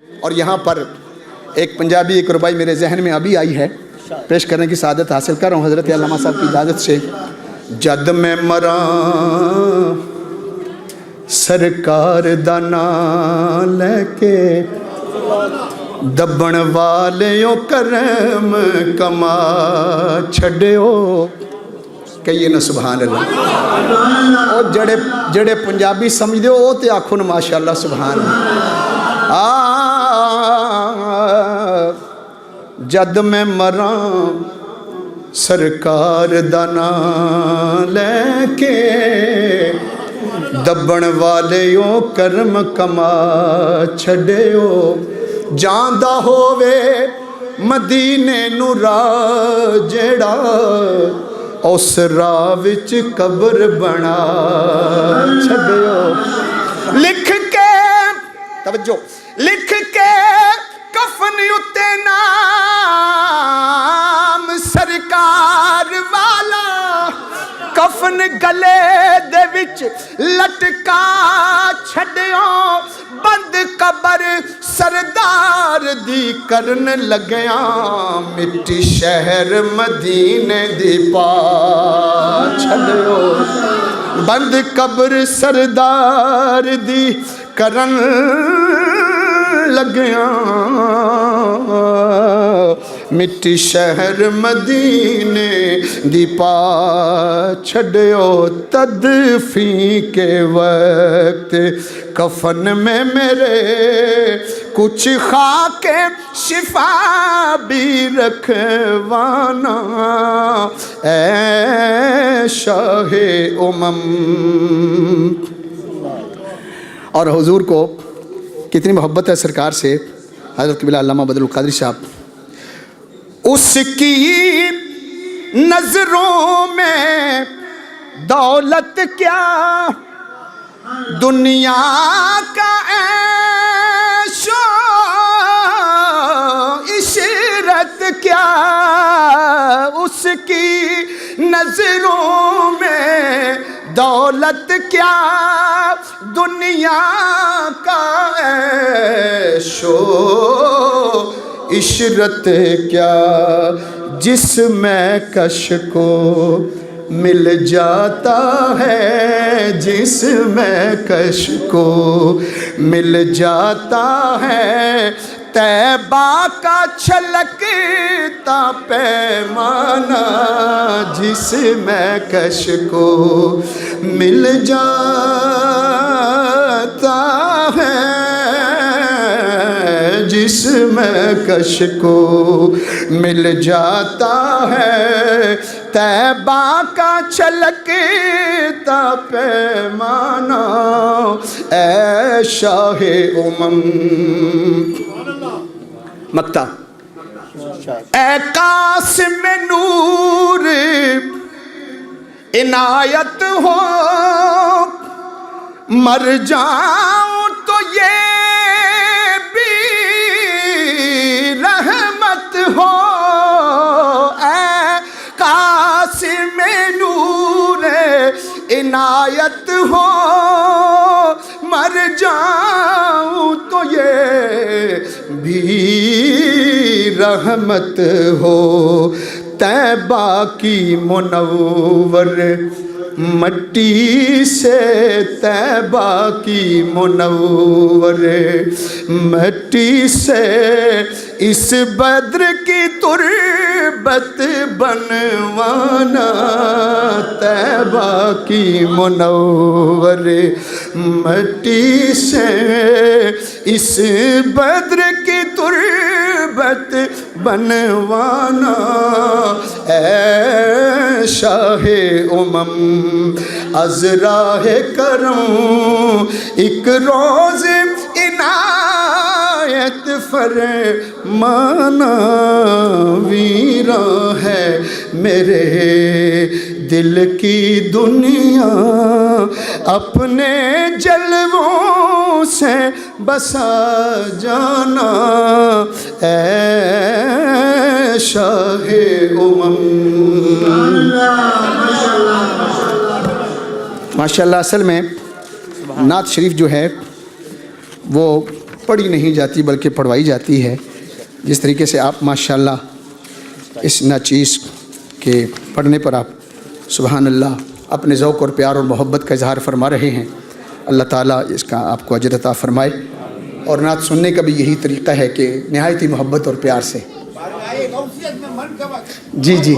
اور یہاں پر ایک پنجابی ایک ربائی میرے ذہن میں ابھی آئی ہے، پیش کرنے کی سعادت حاصل کر رہا ہوں حضرت علامہ صاحب کی اجازت سے۔ جد میں مراں سرکار دا نام لے کے، دبن والیوں کرم کما چھڑیو، کہیے نا سبحان اللہ۔ اور جڑے پنجابی سمجھ دے وہ تے آکھو نا ماشاءاللہ سبحان اللہ۔ جد میں مراں سرکار دا نام لے کے، دبن والیوں کرم کما چھڑیو، جاندا ہووے مدینے نو راہ جیڑا، اس راہ وچ قبر بنا چھڑیو۔ لکھ کے توجہ، لکھ کے کفن اتے نام سرکار والا، کفن گلے دے وچ لٹکا چھڑیو، بند قبر سردار دی کرن لگیاں، مٹی شہر مدینے دی پا چھڑیو، بند قبر سردار دی کرن لگیاں، مٹی شہر مدینے دی پا چھڑیو، تدفین کے وقت کفن میں میرے کچھ خاک شفا بھی رکھوانا، اے شاہ امم۔ اور حضور کو کتنی محبت ہے سرکار سے، حضرت قبلہ علامہ بدر القادری صاحب۔ اس کی نظروں میں دولت کیا، دنیا کا عیش و عشرت کیا، اس کی نظروں میں دولت کیا، دنیا کا عیش و عشرت کیا، جس میں کش کو مل جاتا ہے، جس میں کش کو مل جاتا ہے، طیبہ کا چھلکتا پیمانہ، جس میں کش کو مل جاتا ہے، جس میں کش کو مل جاتا ہے، طیبہ کا چھلکتا پیمانہ، اے شاہ امم۔ مکتا اے قاسم نور عنایت ہو، مر جاؤں تو یہ بھی رحمت ہو، اے قاسم نور عنایت ہو، مر جاؤں تو یہ بھی رحمت ہو، طیبہ کی منور مٹی سے، طیبہ کی منور مٹی سے، اس بدر کی تربت بنوانا، طیبہ کی منور مٹی سے، اس بدر کی تربت بنوانا، اے شاہ امم۔ از راہ کروں ایک روز عنایت فرمانا، ویراں ہے میرے دل کی دنیا، اپنے جلووں سے بسا جانا، اے شاہ امم۔ ماشاءاللہ اصل میں نعت شریف جو ہے وہ پڑھی نہیں جاتی بلکہ پڑھوائی جاتی ہے. جس طریقے سے آپ ماشاءاللہ اس ناچیز کے پڑھنے پر آپ سبحان اللہ اپنے ذوق اور پیار اور محبت کا اظہار فرما رہے ہیں. اللہ تعالیٰ اس کا آپ کو اجر عطا فرمائے. اور نعت سننے کا بھی یہی طریقہ ہے کہ نہایت ہی محبت اور پیار سے. جی جی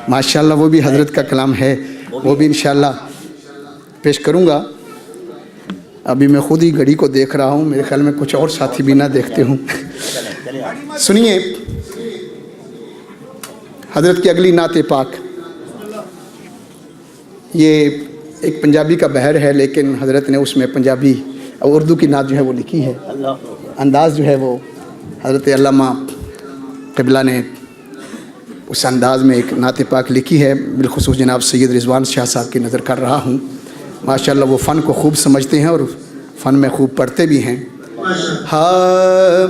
ماشاءاللہ وہ بھی حضرت کا کلام ہے, وہ بھی انشاءاللہ پیش کروں گا. ابھی میں خود ہی گھڑی کو دیکھ رہا ہوں, میرے خیال میں کچھ اور ساتھی بھی نہ دیکھتے ہوں. سنیے حضرت کی اگلی نعت پاک. یہ ایک پنجابی کا بحر ہے, لیکن حضرت نے اس میں پنجابی اور اردو کی نعت جو ہے وہ لکھی ہے. انداز جو ہے وہ حضرت علامہ قبلہ نے اس انداز میں ایک نعت پاک لکھی ہے. بالخصوص جناب سید رضوان شاہ صاحب کی نظر کر رہا ہوں. ماشاءاللہ وہ فن کو خوب سمجھتے ہیں اور فن میں خوب پڑھتے بھی ہیں. ہاں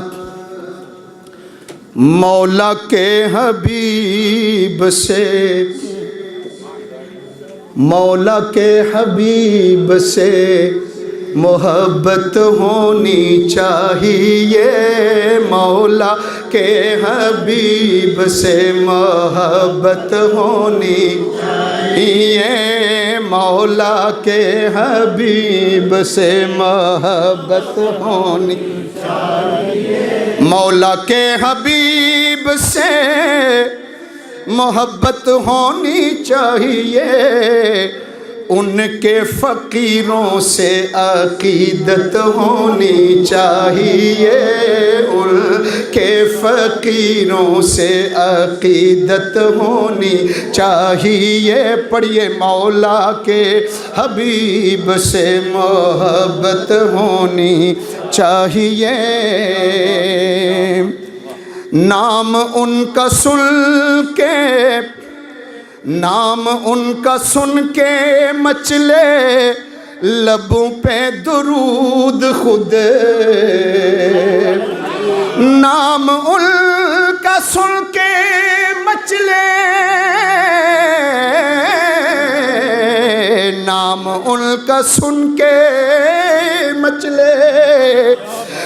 مولا کے حبیب سے, مولا کے حبیب سے محبت ہونی چاہیے. مولا کے حبیب سے محبت ہونی چاہیے. مولا کے حبیب سے محبت ہونی چاہیے. مولا کے حبیب سے محبت ہونی چاہیے. ان کے فقیروں سے عقیدت ہونی چاہیے. ان کے فقیروں سے عقیدت ہونی چاہیے. پڑھیے مولا کے حبیب سے محبت ہونی چاہیے. نام ان کا سن کے, نام ان کا سن کے مچلے لبوں پہ درود خود. نام ان کا سن کے مچلے, نام ان کا سن کے مچلے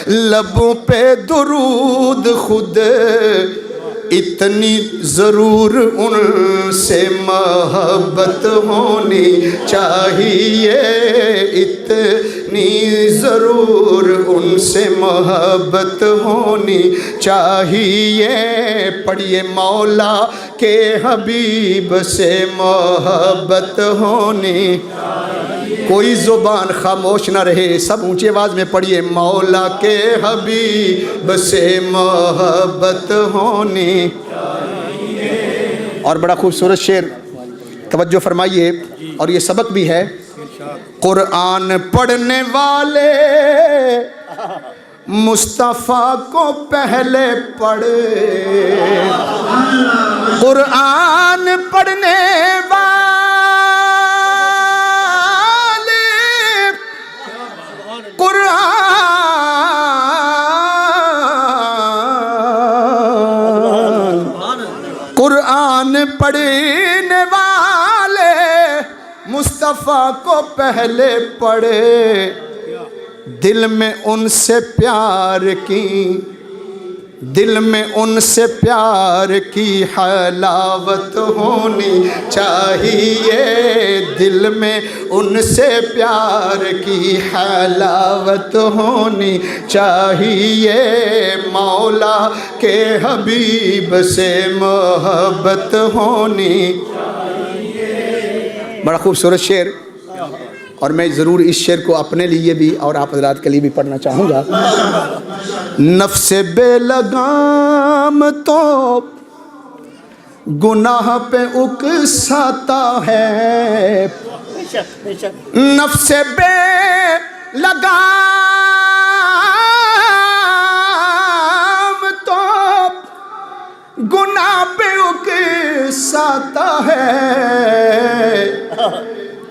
لبوں پہ درود خود. اتنی ضرور ان سے محبت ہونی چاہیے. اتنی ضرور ان سے محبت ہونی چاہیے. پڑھیے مولا کے حبیب سے محبت ہونی. کوئی زبان خاموش نہ رہے, سب اونچی آواز میں پڑھیے مولا کے حبیب سے محبت ہونی. اور بڑا خوبصورت شعر, توجہ فرمائیے, اور یہ سبق بھی ہے. قرآن پڑھنے والے مصطفیٰ کو پہلے پڑھے. قرآن پڑھنے والے قرآن پڑھنے والے مصطفیٰ کو پہلے پڑھے. دل میں ان سے پیار کی, دل میں ان سے پیار کی حلاوت ہونی چاہیے. دل میں ان سے پیار کی حلاوت ہونی چاہیے. مولا کے حبیب سے محبت ہونی چاہیے. بڑا خوبصورت شعر, اور میں ضرور اس شعر کو اپنے لیے بھی اور آپ حضرات کے لیے بھی پڑھنا چاہوں گا. نفس بے لگام تو گناہ پہ اکساتا ہے. نفس بے لگام تو گناہ پہ اکساتا ہے.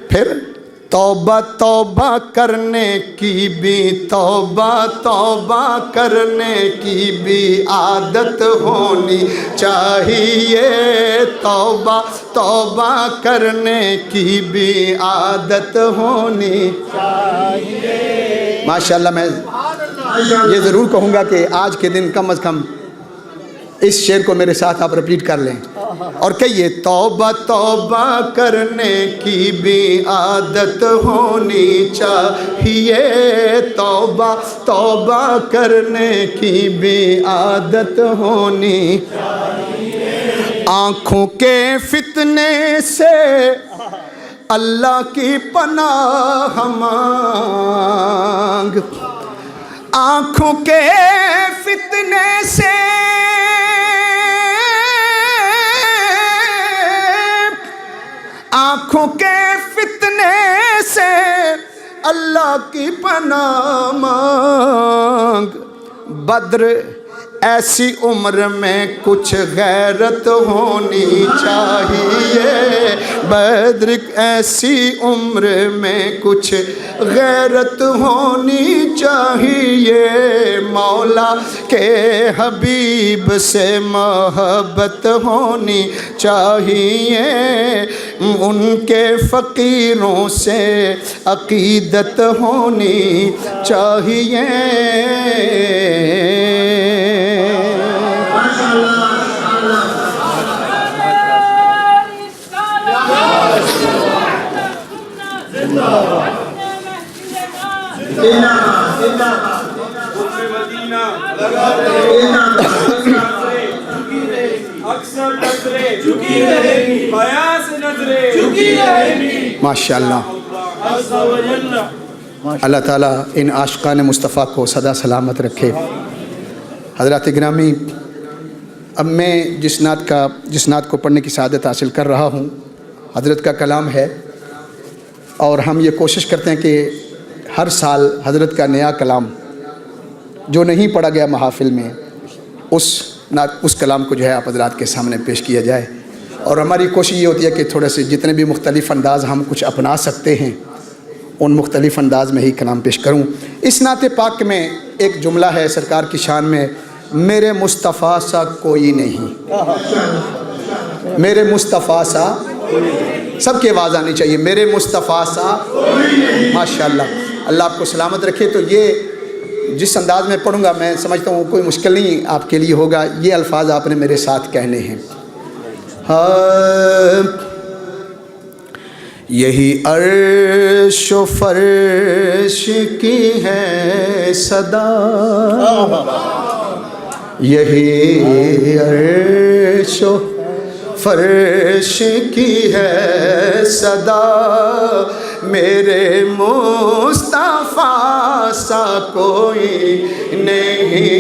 پھر توبہ توبہ کرنے کی بھی, توبہ توبہ کرنے کی بھی عادت ہونی چاہیے. توبہ توبہ کرنے کی بھی عادت ہونی چاہیے. ماشاءاللہ میں یہ ضرور کہوں گا کہ آج کے دن کم از کم اس شعر کو میرے ساتھ آپ رپیٹ کر لیں اور کہیے توبہ توبہ کرنے کی بھی عادت ہونی چاہیے، توبہ توبہ کرنے کی بھی عادت ہونی چاہیے، آنکھوں کے فتنے سے اللہ کی پناہ مانگ، آنکھوں کے فتنے سے آنکھوں کے فتنے سے اللہ کی پناہ مانگ، بدر ایسی عمر میں کچھ غیرت ہونی چاہیے، بدر ایسی عمر میں کچھ غیرت ہونی چاہیے، مولا کے حبیب سے محبت ہونی چاہیے، ان کے فقیروں سے عقیدت ہونی چاہیے۔ ماشاء اللہ، اللہ تعالیٰ ان عاشقان مصطفیٰ کو سدا سلامت رکھے۔ حضرات گرامی، اب میں جس نعت کو پڑھنے کی سعادت حاصل کر رہا ہوں حضرت کا کلام ہے، اور ہم یہ کوشش کرتے ہیں کہ ہر سال حضرت کا نیا کلام جو نہیں پڑھا گیا محافل میں اس کلام کو جو ہے آپ حضرات کے سامنے پیش کیا جائے، اور ہماری کوشش یہ ہوتی ہے کہ تھوڑے سے جتنے بھی مختلف انداز ہم کچھ اپنا سکتے ہیں ان مختلف انداز میں ہی کلام پیش کروں۔ اس نعت پاک میں ایک جملہ ہے سرکار کی شان میں، میرے مصطفیٰ سا کوئی نہیں، میرے مصطفیٰ سا، سب کی آواز آنی چاہیے، میرے مصطفیٰ سا ماشاءاللہ۔ اللہ آپ کو سلامت رکھے۔ تو یہ جس انداز میں پڑھوں گا میں سمجھتا ہوں کوئی مشکل نہیں آپ کے لیے ہوگا، یہ الفاظ آپ نے میرے ساتھ کہنے ہیں۔ یہی عرش و فرش کی ہے صدا، یہی عرش و فرش کی ہے صدا، میرے مصطفیٰ سا کوئی نہیں،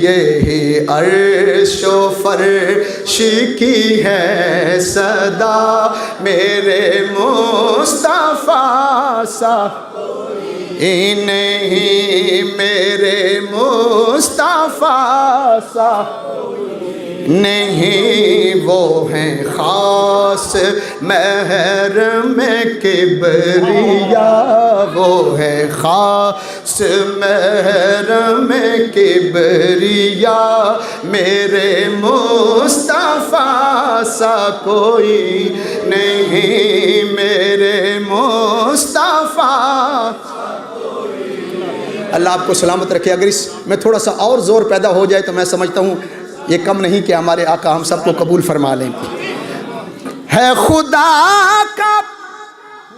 یہی عرش و فرش کی ہے صدا، میرے مصطفیٰ سا کوئی نہیں، میرے مصطفیٰ سا نہیں، وہ ہیں خاص محرم کبریا، وہ ہے خاص محرم کبریا، میرے مصطفیٰ سا کوئی نہیں، میرے مصطفیٰ۔ اللہ آپ کو سلامت رکھے۔ اگر اس میں تھوڑا سا اور زور پیدا ہو جائے تو میں سمجھتا ہوں یہ کم نہیں کہ ہمارے آقا ہم سب کو قبول فرما لیں۔ ہے خدا کا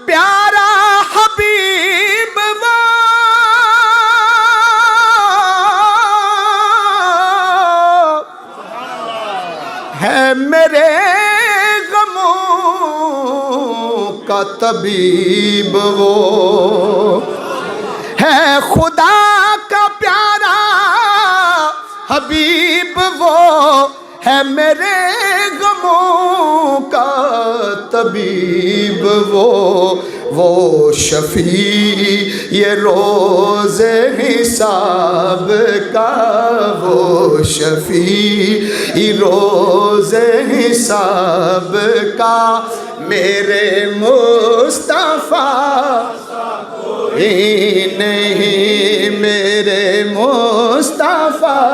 پیارا حبیب وہ، ہے میرے غموں کا طبیب وہ، ہے خدا کا پیارا حبیب وہ، ہے میرے غموں کا طبیب وہ شفیع یہ روز حساب کا، وہ شفیع روز حساب کا، میرے مصطفیٰ نہیں، میرے مصطفیٰ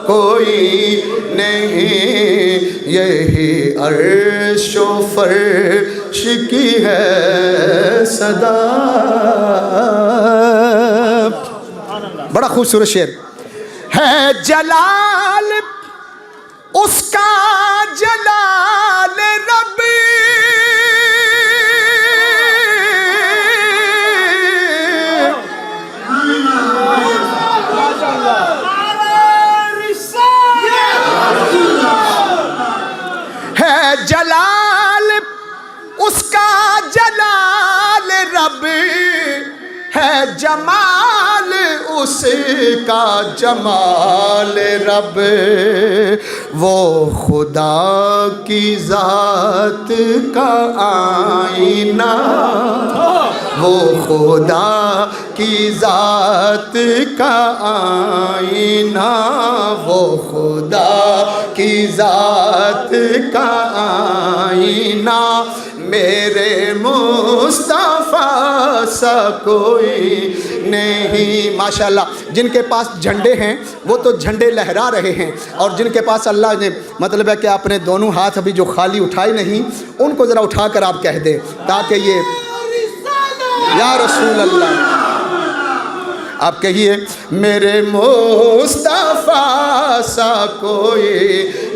کوئی نہیں، یہی عرش و فرش کی ہے صدا۔ بڑا خوبصورت شعر ہے جلال اس کا جلال رب ہے جلال اس کا جلال رب ہے جمال اس کا جمال رب وہ خدا کی ذات کا آئینہ وہ خدا کی ذات کا آئینہ وہ خدا کی ذات کا آئینہ میرے مصطفیٰ سا کوئی نہیں. ماشاءاللہ جن کے پاس جھنڈے ہیں وہ تو جھنڈے لہرا رہے ہیں، اور جن کے پاس اللہ نے مطلب ہے کہ اپنے دونوں ہاتھ ابھی جو خالی اٹھائے نہیں ان کو ذرا اٹھا کر آپ کہہ دیں تاکہ یہ یا رسول اللہ آپ کہیے میرے مصطفیٰ سا کوئی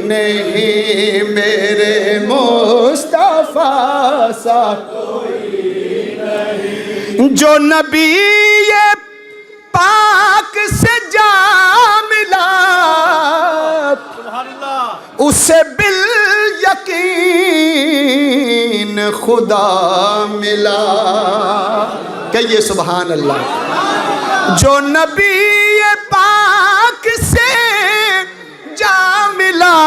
نہیں میرے مصطفیٰ سا کوئی نہیں جو نبی پاک سے جا ملا اسے بالیقین خدا ملا. کہیے سبحان اللہ. جو نبی پاک سے جا ملا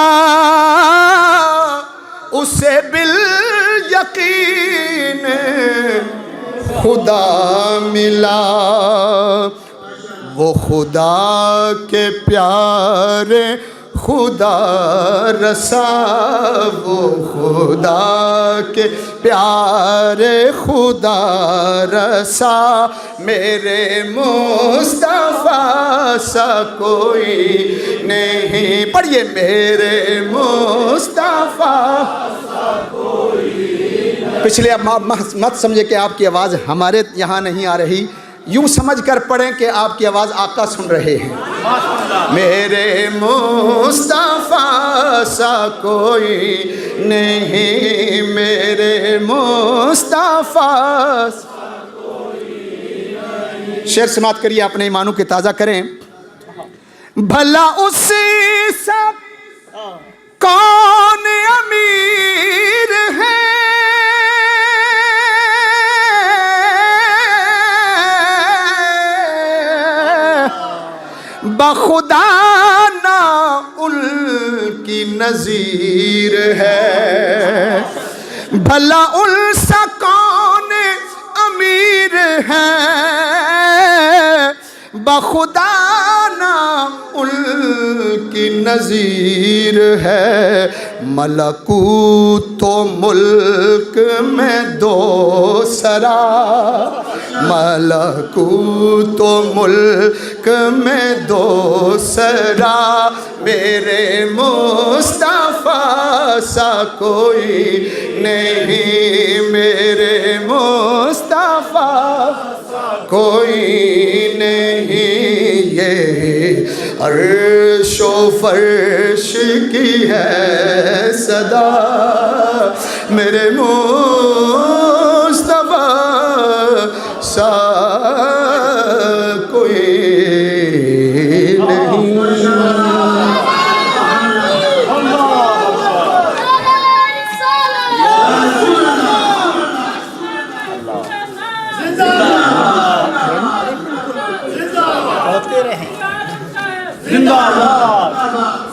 اسے بالیقین خدا ملا. وہ خدا کے پیارے خدا رسا وہ خدا کے پیارے خدا رسا میرے مصطفیٰ سا کوئی نہیں. پڑھیے میرے مصطفیٰ سا کوئی نہیں. پچھلے اب مت سمجھے کہ آپ کی آواز ہمارے یہاں نہیں آ رہی، یوں سمجھ کر پڑھیں کہ آپ کی آواز آقا سن رہے ہیں. میرے مصطفیٰ سا کوئی نہیں میرے مصطفیٰ سا کوئی نہیں. شعر سماعت کریے اپنے ایمانوں کے تازہ کریں. بھلا اس سب کون امیر ہے بخدا نہ ان کی نظیر ہے. بھلا ان سا کون امیر ہے بخدا نہ ان کی نظیر ہے. ملکوت و ملک میں دو سرا ملکوت و ملک میں دو سرا میرے مصطفیٰ سا کوئی نہیں میرے مصطفیٰ کوئی نہیں. یہ عرش و فرش کی ہے صدا میرے مصطفیٰ سا کوئی نہیں.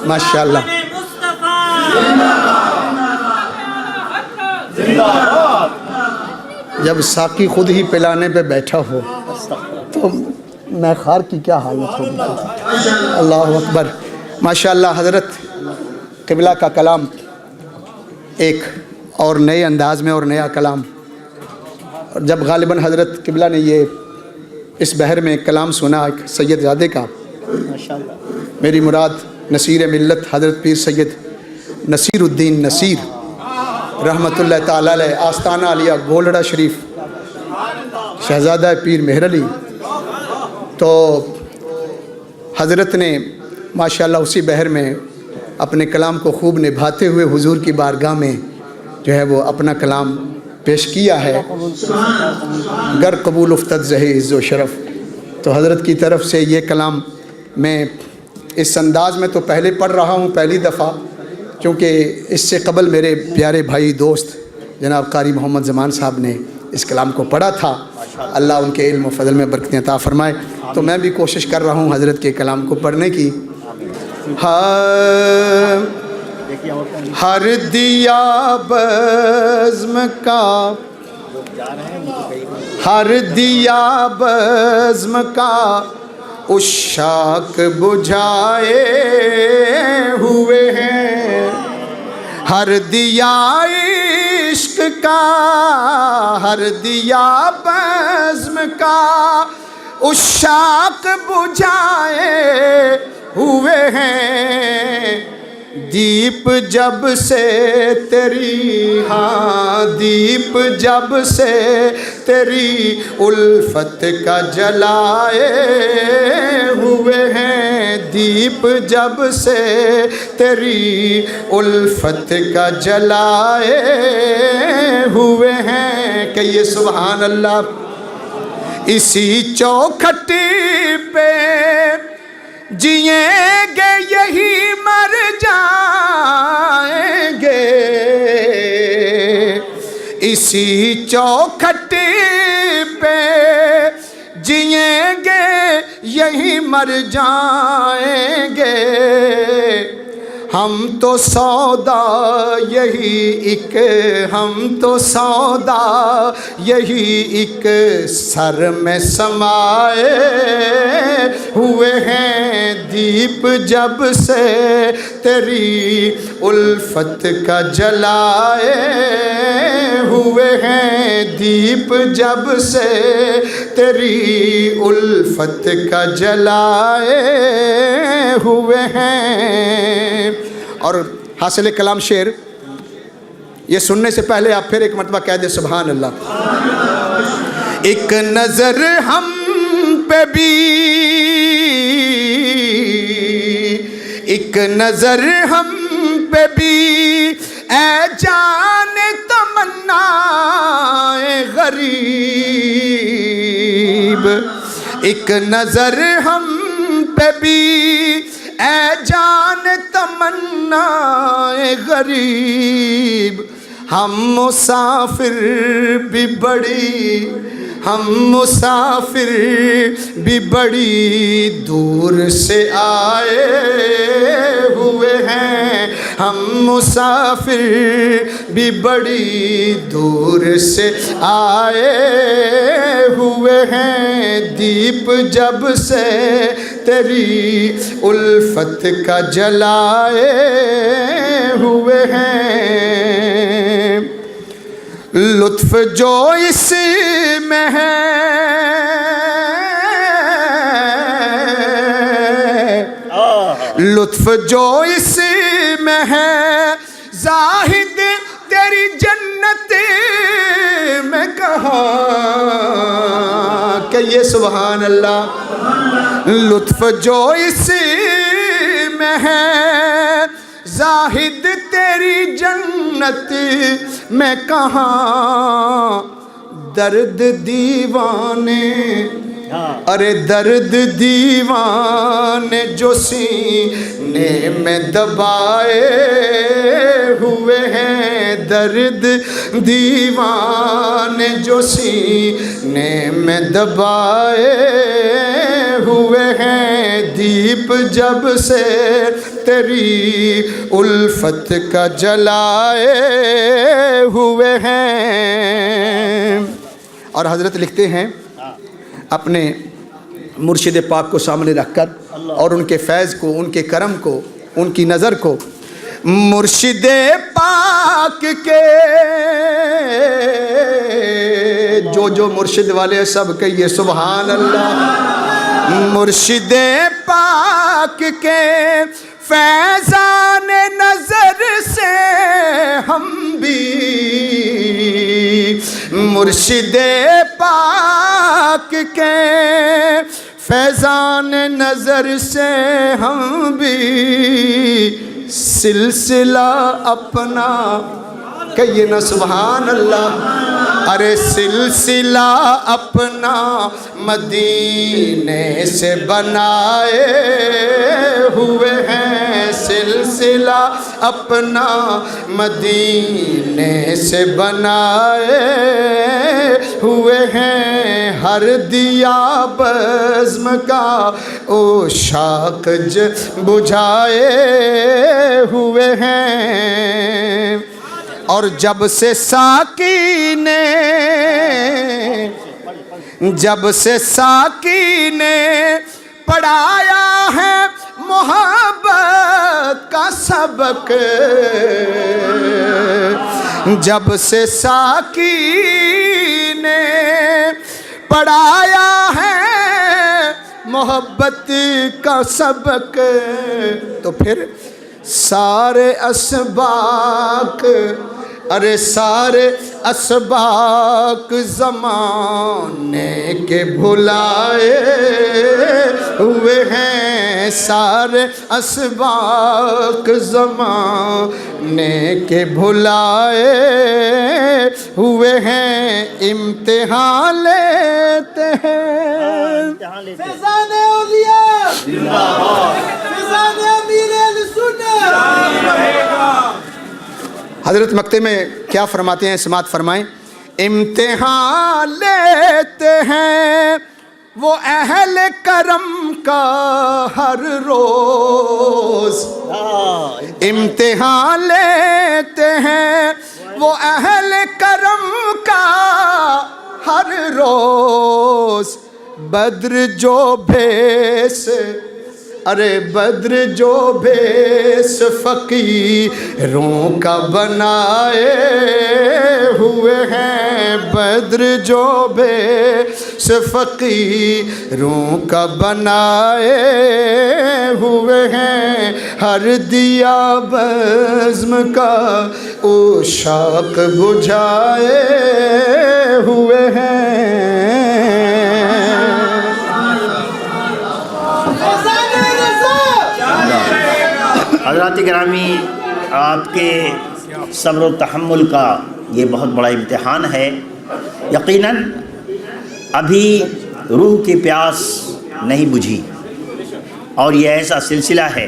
ماشاءاللہ جب ساقی خود ہی پلانے پہ بیٹھا ہو تو میں خار کی کیا حالت ہوگی. اللہ اکبر. ماشاءاللہ حضرت قبلہ کا کلام ایک اور نئے انداز میں اور نیا کلام. اور جب غالباً حضرت قبلہ نے یہ اس بحر میں کلام سنا ایک سید زادے کا میری مراد نصیر ملت حضرت پیر سید نصیر الدین نصیر رحمت اللہ تعالیٰ علیہ آستانہ علیہ گولڑا شریف شہزادہ پیر مہر علی. تو حضرت نے ماشاءاللہ اسی بحر میں اپنے کلام کو خوب نبھاتے ہوئے حضور کی بارگاہ میں جو ہے وہ اپنا کلام پیش کیا ہے. گر قبول افتد زہی عز و شرف. تو حضرت کی طرف سے یہ کلام میں اس انداز میں تو پہلے پڑھ رہا ہوں پہلی دفعہ، کیونکہ اس سے قبل میرے پیارے بھائی دوست جناب قاری محمد زمان صاحب نے اس کلام کو پڑھا تھا. اللہ ان کے علم و فضل میں برکتیں عطا فرمائے. تو میں بھی کوشش کر رہا ہوں حضرت کے کلام کو پڑھنے کی. ہر دیا بزم کا، ہر دیا بزم کا عشاق بجھائے ہوئے ہیں. ہر دیا عشق کا، ہر دیا بزم کا عشاق بجھائے ہوئے ہیں. دیپ جب سے تیری، ہاں دیپ جب سے تیری الفت کا جلائے ہوئے ہیں. دیپ جب سے تیری الفت کا جلائے ہوئے ہیں. کہیے سبحان اللہ. اسی چوکھٹی پہ جئیں گے یہی مر جائیں گے. اسی چوکھٹی پہ جئیں گے یہی مر جائیں گے. ہم تو سودا یہی ایک، ہم تو سودا یہی ایک سر میں سمائے ہوئے ہیں. دیپ جب سے تیری الفت کا جلائے ہوئے ہیں. دیپ جب سے تیری الفت کا جلائے ہوئے ہیں. اور حاصل کلام شعر یہ سننے سے پہلے آپ پھر ایک مرتبہ کہہ دیں سبحان اللہ. ایک نظر ہم پہ بھی، ایک نظر ہم پہ بھی اے جان تمنا غریب. ایک نظر ہم پہ بھی اے جان تمنا غریب. ہم مسافر بھی بڑی، ہم مسافر بھی بڑی دور سے آئے ہوئے ہیں. ہم مسافر بھی بڑی دور سے آئے ہوئے ہیں. دیپ جب سے تیری الفت کا جلائے ہوئے ہیں. لطف جو اس میں ہے، لطف جو اس میں ہے، زاہد تیری جنت میں کہاں. کہیے سبحان اللہ. لطف جو اس میں ہے، زاہد تیری جنت میں کہاں. درد دیوانے، ارے درد دیوانے جو سینے میں دبائے ہوئے ہیں. درد دیوانے جو سینے میں دبائے ہوئے ہیں. دیپ جب سے تیری الفت کا جلائے ہوئے ہیں. اور حضرت لکھتے ہیں اپنے مرشد پاک کو سامنے رکھ کر اور ان کے فیض کو، ان کے کرم کو، ان کی نظر کو، مرشد پاک کے جو مرشد والے سب کہیے سبحان اللہ. مرشد پاک کے فیضان نظر سے ہم بھی، مرشد پاک کے فیضان نظر سے ہم بھی سلسلہ اپنا، کہیے نا سبحان اللہ، ارے سلسلہ اپنا مدینے سے بنائے ہوئے ہیں، سلسلہ اپنا مدینے سے بنائے ہوئے ہیں، ہر دیا بزم کا عشاق بجھائے ہوئے ہیں، اور جب سے ساقی نے پڑھایا ہے محبت کا سبق، جب سے ساقی نے پڑھایا ہے محبت کا سبق، تو پھر سارے اسباق، ارے سارے اسباق زمانے کے بھلائے ہوئے ہیں، سارے اسباق زمانے کے بھلائے ہوئے ہیں، امتحان لیتے ہیں فیضان اولیاء، فیضان امیر اہل سنت۔ حضرت مکتے میں کیا فرماتے ہیں، سماعت فرمائیں، امتحان لیتے ہیں وہ اہل کرم کا ہر روز، امتحان لیتے ہیں وہ اہل کرم کا ہر روز، بدر جو بھیس، ارے بدر جو بھیس فقیروں کا بنائے ہوئے ہیں، بدر جو بھیس فقیروں کا بنائے ہوئے ہیں، ہر دیا بزم کا عشاق بجھائے ہوئے ہیں۔ حضرات گرامی، آپ کے صبر و تحمل کا یہ بہت بڑا امتحان ہے۔ یقیناً ابھی روح کی پیاس نہیں بجھی، اور یہ ایسا سلسلہ ہے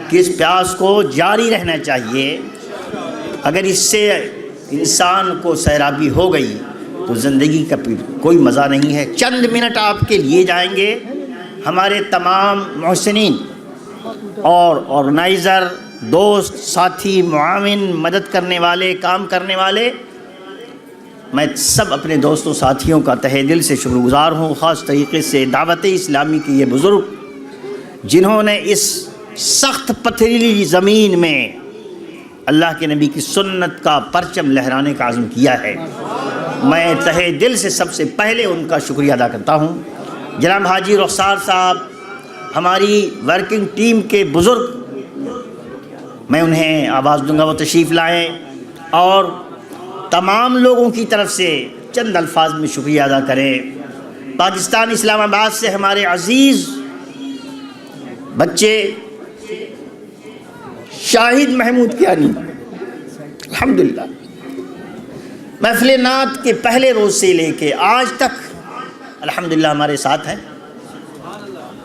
کہ اس پیاس کو جاری رہنا چاہیے۔ اگر اس سے انسان کو سیرابی ہو گئی تو زندگی کا کوئی مزہ نہیں ہے۔ چند منٹ آپ کے لیے جائیں گے، ہمارے تمام محسنین اور آرگنائزر، دوست، ساتھی، معاون، مدد کرنے والے، کام کرنے والے، میں سب اپنے دوستوں ساتھیوں کا تہہ دل سے شکر گزار ہوں، خاص طریقے سے دعوت اسلامی کے یہ بزرگ جنہوں نے اس سخت پتھریلی زمین میں اللہ کے نبی کی سنت کا پرچم لہرانے کا عزم کیا ہے۔ میں تہہ دل سے سب سے پہلے ان کا شکریہ ادا کرتا ہوں۔ جناب حاجی رخسار صاحب، ہماری ورکنگ ٹیم کے بزرگ، میں انہیں آواز دوں گا وہ تشریف لائیں، اور تمام لوگوں کی طرف سے چند الفاظ میں شکریہ ادا کریں۔ پاکستان اسلام آباد سے ہمارے عزیز بچے شاہد محمود کیانی الحمدللہ محفل نعت کے پہلے روز سے لے کے آج تک الحمدللہ ہمارے ساتھ ہیں۔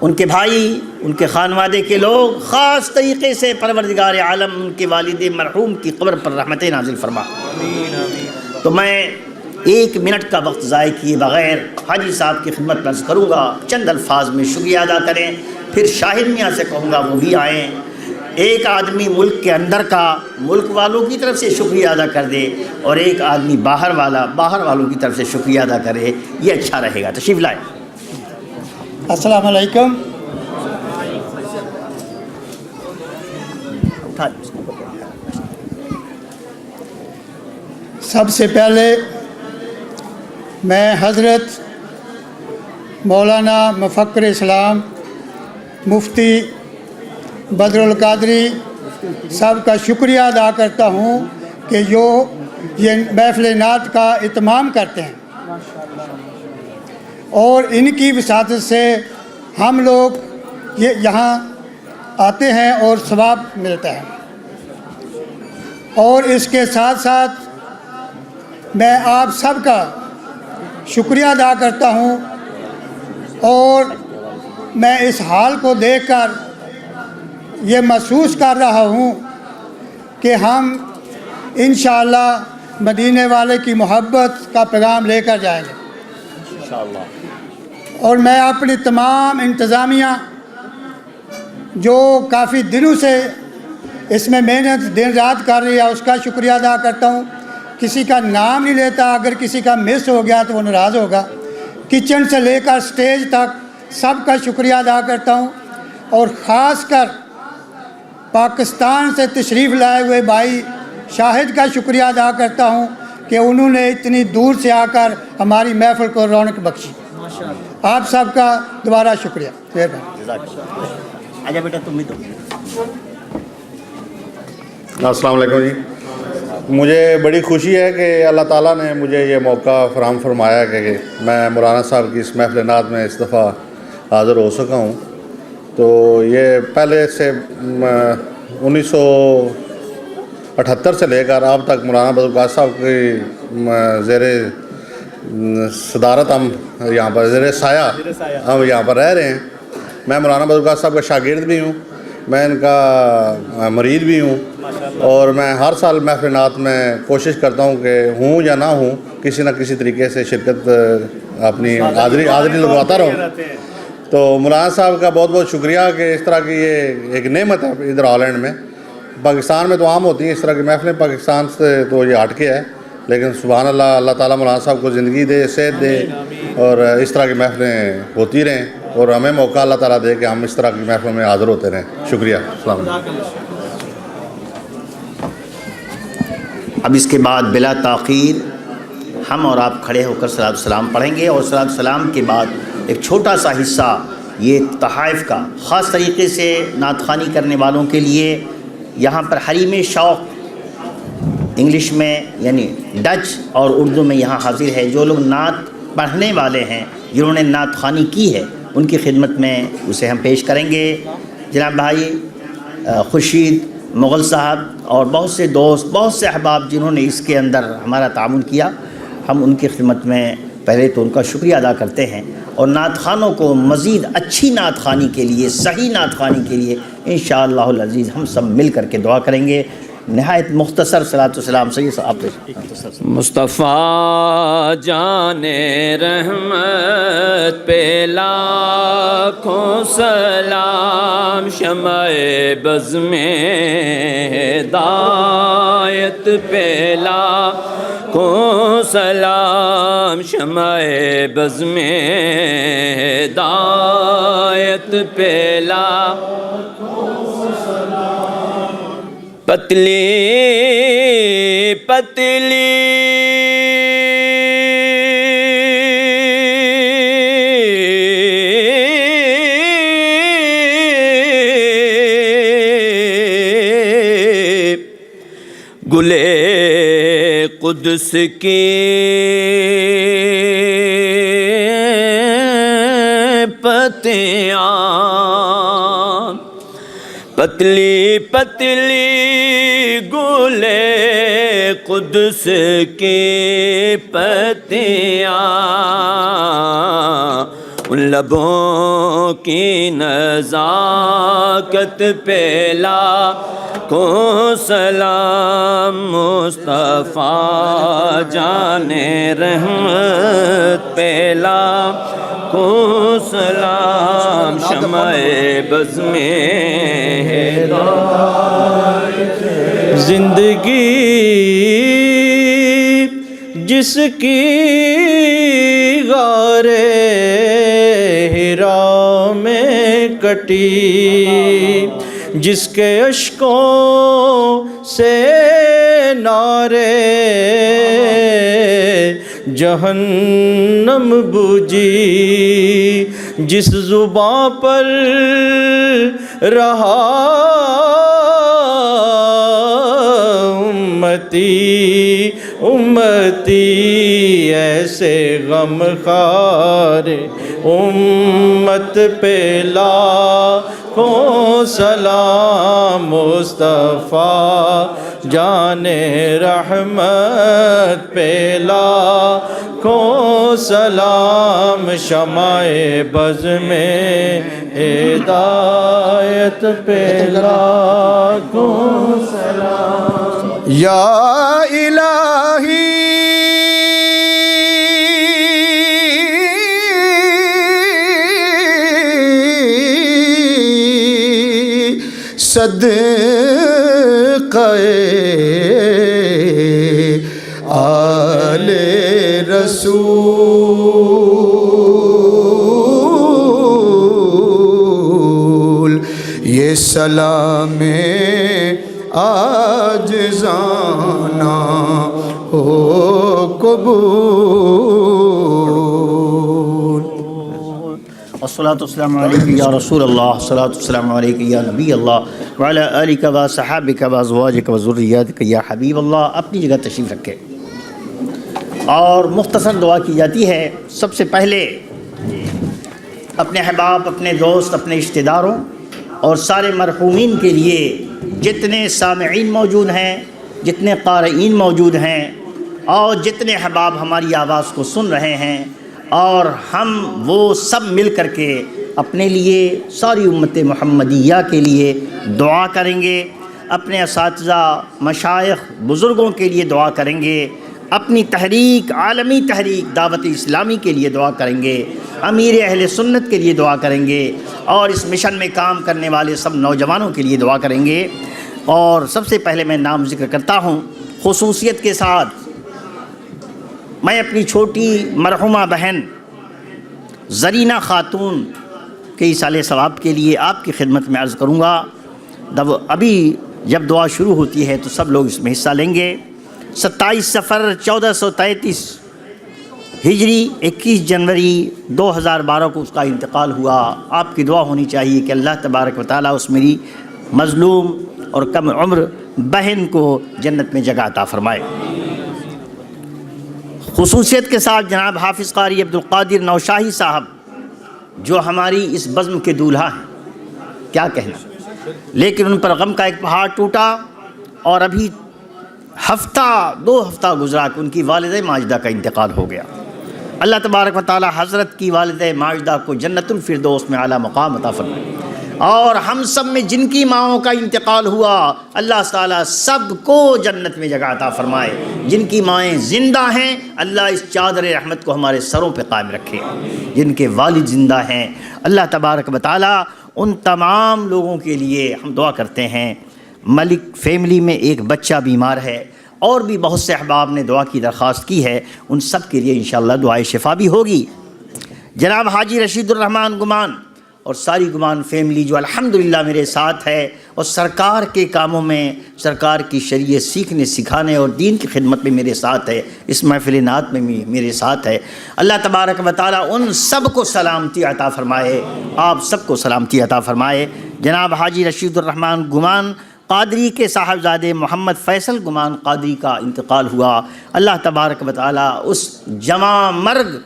ان کے بھائی، ان کے خانوادے کے لوگ، خاص طریقے سے پروردگار عالم ان کے والد مرحوم کی قبر پر رحمتیں نازل فرما۔ تو میں ایک منٹ کا وقت ضائع کیے بغیر حاجی صاحب کی خدمت میں کروں گا، چند الفاظ میں شکریہ ادا کریں، پھر شاہد میاں سے کہوں گا وہ بھی آئیں۔ ایک آدمی ملک کے اندر کا ملک والوں کی طرف سے شکریہ ادا کر دے، اور ایک آدمی باہر والوں کی طرف سے شکریہ ادا کرے، یہ اچھا رہے گا۔ تشریف لائیں۔ السلام علیکم۔ سب سے پہلے میں حضرت مولانا مفکر اسلام مفتی بدر القادری صاحب کا شکریہ ادا کرتا ہوں کہ جو یہ محفل نعت کا اہتمام کرتے ہیں، اور ان کی وساطت سے ہم لوگ یہاں آتے ہیں اور ثواب ملتا ہے. اور اس کے ساتھ ساتھ میں آپ سب کا شکریہ ادا کرتا ہوں، اور میں اس حال کو دیکھ کر یہ محسوس کر رہا ہوں کہ ہم انشاءاللہ مدینے والے کی محبت کا پیغام لے کر جائیں گے انشاءاللہ. اور میں اپنی تمام انتظامیہ جو کافی دنوں سے اس میں محنت دن رات کر رہی ہے اس کا شکریہ ادا کرتا ہوں. کسی کا نام نہیں لیتا، اگر کسی کا مس ہو گیا تو وہ ناراض ہوگا. کچن سے لے کر سٹیج تک سب کا شکریہ ادا کرتا ہوں، اور خاص کر پاکستان سے تشریف لائے ہوئے بھائی شاہد کا شکریہ ادا کرتا ہوں کہ انہوں نے اتنی دور سے آ کر ہماری محفل کو رونق بخشی. آپ سب کا دوبارہ شکریہ. آجا بیٹا تم بھی تو. السلام علیکم جی. مجھے بڑی خوشی ہے کہ اللہ تعالیٰ نے مجھے یہ موقع فراہم فرمایا کہ میں مولانا صاحب کی اس محفل نعت میں اس دفعہ حاضر ہو سکا ہوں. تو یہ پہلے سے 1978 سے لے کر اب تک مولانا بدر القادری صاحب کی زیر صدارت ہم یہاں پر زیر سایہ ہم یہاں پر رہ رہے ہیں. میں مولانا بدر القادری صاحب کا شاگرد بھی ہوں، میں ان کا مرید بھی ہوں، اور میں ہر سال محفل نعت میں کوشش کرتا ہوں کہ ہوں یا نہ ہوں کسی نہ کسی طریقے سے شرکت اپنی حاضری لگواتا رہوں. تو مولانا صاحب کا بہت بہت شکریہ کہ اس طرح کی یہ ایک نعمت ہے ادھر ہالینڈ میں. پاکستان میں تو عام ہوتی ہیں اس طرح کی محفلیں، پاکستان سے تو یہ ہٹ کے ہے، لیکن سبحان اللہ، اللہ تعالیٰ مولانا صاحب کو زندگی دے، صحت دے، اور اس طرح کی محفلیں ہوتی رہیں، اور ہمیں موقع اللہ تعالیٰ دے کہ ہم اس طرح کی محفلوں میں حاضر ہوتے رہیں. شکریہ. السلام علیکم. اب اس کے بعد بلا تاخیر ہم اور آپ کھڑے ہو کر صلاۃ السلام پڑھیں گے، اور صلاۃ السلام کے بعد ایک چھوٹا سا حصہ یہ تحائف کا خاص طریقے سے نعت خوانی کرنے والوں کے لیے یہاں پر حریم شوق انگلش میں یعنی ڈچ اور اردو میں یہاں حاضر ہے. جو لوگ نعت پڑھنے والے ہیں جنہوں نے نعت خوانی کی ہے ان کی خدمت میں اسے ہم پیش کریں گے. جناب بھائی خورشید مغل صاحب اور بہت سے دوست، بہت سے احباب جنہوں نے اس کے اندر ہمارا تعاون کیا، ہم ان کی خدمت میں پہلے تو ان کا شکریہ ادا کرتے ہیں، اور نعت خوانوں کو مزید اچھی نعت خوانی کے لیے، صحیح نعت خوانی کے لیے انشاءاللہ العزیز ہم سب مل کر کے دعا کریں گے. نہایت مختصر صلاۃ السلام سے آپ مصطفیٰ جان رحمت پہ لاکھوں سلام، شمع بز میں ہدایت پہ لاکھوں سلام، شمع بز میں ہدایت پہ لاکھوں سلام. پتلی پتلی گلے قدس کی پتیاں، پتلی پتلی گلے قدس کی پتیاں، ان لبوں کی نزاکت پہ لاکھوں سلام، مصطفیٰ جان رحمت پہ لاکھوں سلام، شمع بز میں زندگی جس کی غار حرا میں کٹی، جس کے اشکوں سے نارے جہنم بجھی، جس زباں پر رہا امتی امتی ایسے غم خار امت پہ لاکھوں سلام مصطفیٰ جان رحمت پہ لاکھوں سلام شمع بز میں ہدایت پہ لاکھوں سلام یا الہی صدقہ آل رسول یہ سلام عاجزانہ ہو قبول والصلاة والسلام علیکم یا رسول اللہ، الصلاة والسلام علیکم یا نبی اللہ، وعلی آلک و صحابک و ازواجک و ذریاتک یا حبیب اللہ۔ اپنی جگہ تشریف رکھے اور مختصر دعا کی جاتی ہے۔ سب سے پہلے اپنے احباب، اپنے دوست، اپنے رشتہ داروں اور سارے مرحومین کے لیے جتنے سامعین موجود ہیں، جتنے قارئین موجود ہیں اور جتنے احباب ہماری آواز کو سن رہے ہیں، اور ہم وہ سب مل کر کے اپنے لیے، ساری امت محمدیہ کے لیے دعا کریں گے، اپنے اساتذہ، مشائخ، بزرگوں کے لیے دعا کریں گے، اپنی تحریک، عالمی تحریک دعوت اسلامی کے لیے دعا کریں گے، امیر اہل سنت کے لیے دعا کریں گے، اور اس مشن میں کام کرنے والے سب نوجوانوں کے لیے دعا کریں گے۔ اور سب سے پہلے میں نام ذکر کرتا ہوں خصوصیت کے ساتھ۔ میں اپنی چھوٹی مرحومہ بہن زرینہ خاتون کے ایصال ثواب کے لیے آپ کی خدمت میں عرض کروں گا۔ ابھی جب دعا شروع ہوتی ہے تو سب لوگ اس میں حصہ لیں گے۔ 27 صفر 1433 ہجری 21 جنوری 2012 کو اس کا انتقال ہوا۔ آپ کی دعا ہونی چاہیے کہ اللہ تبارک و تعالیٰ اس میری مظلوم اور کم عمر بہن کو جنت میں جگہ عطا فرمائے۔ خصوصیت کے ساتھ جناب حافظ قاری عبدالقادر نوشاہی صاحب، جو ہماری اس بزم کے دولہا ہیں، کیا کہنا، لیکن ان پر غم کا ایک پہاڑ ٹوٹا، اور ابھی دو ہفتہ گزرا کہ ان کی والدہ ماجدہ کا انتقال ہو گیا۔ اللہ تبارک و تعالی حضرت کی والدہ ماجدہ کو جنت الفردوس میں اعلیٰ مقام عطا فرمائے، اور ہم سب میں جن کی ماؤں کا انتقال ہوا اللہ تعالیٰ سب کو جنت میں جگہ عطا فرمائے۔ جن کی مائیں زندہ ہیں اللہ اس چادر رحمت کو ہمارے سروں پہ قائم رکھے۔ جن کے والد زندہ ہیں اللہ تبارک و تعالیٰ ان تمام لوگوں کے لیے ہم دعا کرتے ہیں۔ ملک فیملی میں ایک بچہ بیمار ہے، اور بھی بہت سے احباب نے دعا کی درخواست کی ہے، ان سب کے لیے انشاءاللہ دعائے شفا بھی ہوگی۔ جناب حاجی رشید الرحمان گمان اور ساری گمان فیملی جو الحمدللہ میرے ساتھ ہے، اور سرکار کے کاموں میں، سرکار کی شریعت سیکھنے سکھانے اور دین کی خدمت میں میرے ساتھ ہے، اس محفل نعت میں بھی میرے ساتھ ہے۔ اللہ تبارک و تعالیٰ ان سب کو سلامتی عطا فرمائے، آپ سب کو سلامتی عطا فرمائے۔ جناب حاجی رشید الرحمان گمان قادری کے صاحبزادے محمد فیصل گمان قادری کا انتقال ہوا۔ اللہ تبارک و تعالیٰ اس جمع مرگ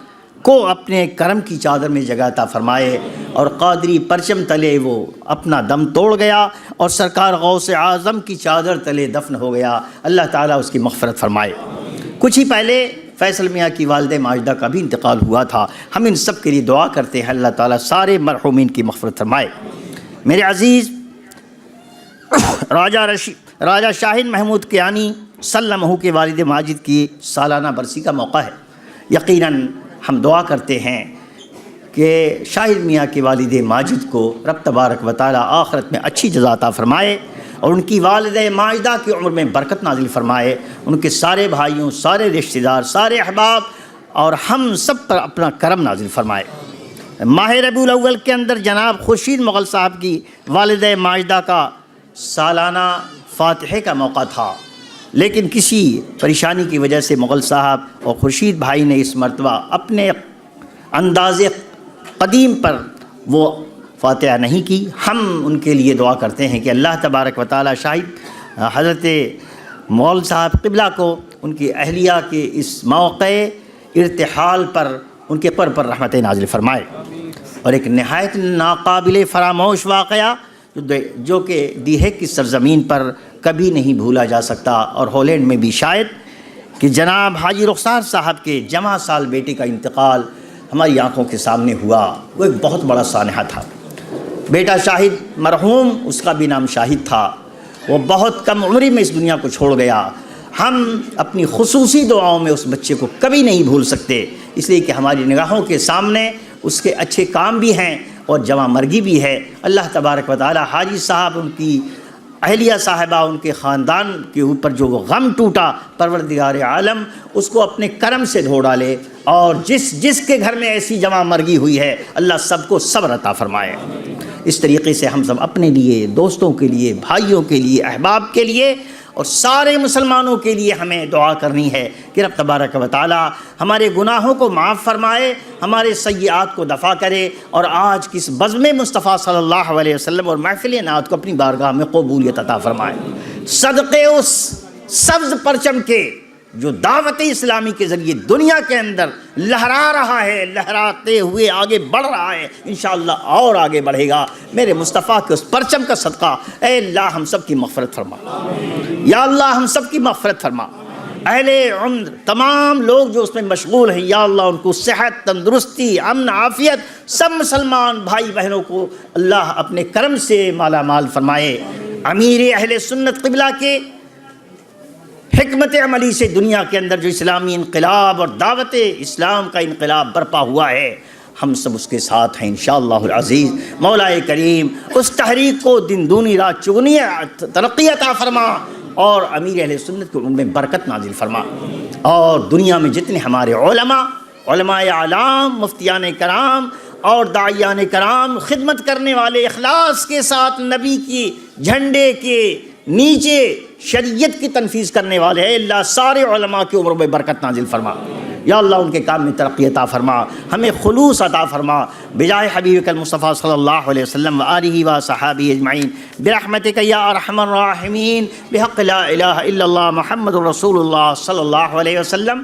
کو اپنے کرم کی چادر میں جگہ عطا فرمائے، اور قادری پرچم تلے وہ اپنا دم توڑ گیا، اور سرکار غوث اعظم کی چادر تلے دفن ہو گیا۔ اللہ تعالیٰ اس کی مغفرت فرمائے۔ کچھ ہی پہلے فیصل میاں کی والدہ ماجدہ کا بھی انتقال ہوا تھا۔ ہم ان سب کے لیے دعا کرتے ہیں اللہ تعالیٰ سارے مرحومین کی مغفرت فرمائے۔ میرے عزیز راجہ شاہین محمود کیانی سلمہ کے والد ماجد کی سالانہ برسی کا موقع ہے۔ یقیناً ہم دعا کرتے ہیں کہ شاہد میاں کے والد ماجد کو رب تبارک و تعالیٰ آخرت میں اچھی جزا عطا فرمائے، اور ان کی والدہ ماجدہ کی عمر میں برکت نازل فرمائے، ان کے سارے بھائیوں، سارے رشتہ دار، سارے احباب اور ہم سب پر اپنا کرم نازل فرمائے۔ ماہ ربیع الاول کے اندر جناب خورشید مغل صاحب کی والدہ ماجدہ کا سالانہ فاتحے کا موقع تھا، لیکن کسی پریشانی کی وجہ سے مغل صاحب اور خورشید بھائی نے اس مرتبہ اپنے انداز قدیم پر وہ فاتحہ نہیں کی۔ ہم ان کے لیے دعا کرتے ہیں کہ اللہ تبارک و تعالیٰ شاہد حضرت مغل صاحب قبلہ کو ان کی اہلیہ کے اس موقع ارتحال پر ان کے پر رحمت نازل فرمائے۔ اور ایک نہایت ناقابل فراموش واقعہ جو کہ دیہیک کی سرزمین پر کبھی نہیں بھولا جا سکتا، اور ہالینڈ میں بھی شاید، کہ جناب حاجی رخسار صاحب کے جمع سال بیٹے کا انتقال ہماری آنکھوں کے سامنے ہوا۔ وہ ایک بہت بڑا سانحہ تھا۔ بیٹا شاہد مرحوم، اس کا بھی نام شاہد تھا، وہ بہت کم عمری میں اس دنیا کو چھوڑ گیا۔ ہم اپنی خصوصی دعاؤں میں اس بچے کو کبھی نہیں بھول سکتے، اس لیے کہ ہماری نگاہوں کے سامنے اس کے اچھے کام بھی ہیں اور جواں مرگی بھی ہے۔ اللہ تبارک و تعالی حاجی صاحب، ان کی اہلیہ صاحبہ، ان کے خاندان کے اوپر جو وہ غم ٹوٹا، پروردگار عالم اس کو اپنے کرم سے دھو ڈالے، اور جس کے گھر میں ایسی جواں مرگی ہوئی ہے اللہ سب کو صبر عطا فرمائے۔ اس طریقے سے ہم سب اپنے لیے، دوستوں کے لیے، بھائیوں کے لیے، احباب کے لیے اور سارے مسلمانوں کے لیے ہمیں دعا کرنی ہے کہ رب تبارک و تعالی ہمارے گناہوں کو معاف فرمائے، ہمارے سیئات کو دفع کرے، اور آج کس بزم مصطفیٰ صلی اللہ علیہ وسلم اور محفل نعت کو اپنی بارگاہ میں قبولیت عطا فرمائے۔ صدقے اس سبز پرچم کے جو دعوت اسلامی کے ذریعے دنیا کے اندر لہرا رہا ہے، لہراتے ہوئے آگے بڑھ رہا ہے، انشاءاللہ اور آگے بڑھے گا۔ میرے مصطفیٰ کے اس پرچم کا صدقہ اے اللہ ہم سب کی مغفرت فرما، یا اللہ ہم سب کی مغفرت فرما۔ اہل عمر تمام لوگ جو اس میں مشغول ہیں، یا اللہ ان کو صحت، تندرستی، امن، عافیت، سب مسلمان بھائی بہنوں کو اللہ اپنے کرم سے مالا مال فرمائے۔ امیر اہل سنت قبلہ کے حکمت عملی سے دنیا کے اندر جو اسلامی انقلاب اور دعوت اسلام کا انقلاب برپا ہوا ہے، ہم سب اس کے ساتھ ہیں انشاءاللہ العزیز۔ مولا کریم اس تحریک کو دن دونی رات چگنی ترقی عطا فرما، اور امیر اہل سنت کے ان میں برکت نازل فرما، اور دنیا میں جتنے ہمارے علماء اعلام، مفتیان کرام اور داعیان کرام، خدمت کرنے والے، اخلاص کے ساتھ نبی کی جھنڈے کے نیچے شریعت کی تنفیذ کرنے والے ہیں، اللہ سارے علماء کی عمر میں برکت نازل فرما، یا اللہ ان کے کام میں ترقی عطا فرما، ہمیں خلوص عطا فرما، بجائے حبیبک المصطفیٰ صلی اللہ علیہ وسلم وآلہ وصحابہ اجمعین، برحمتک یا ارحم الراحمین، بحق لا الہ الا اللہ محمد رسول اللہ صلی اللہ علیہ وسلم۔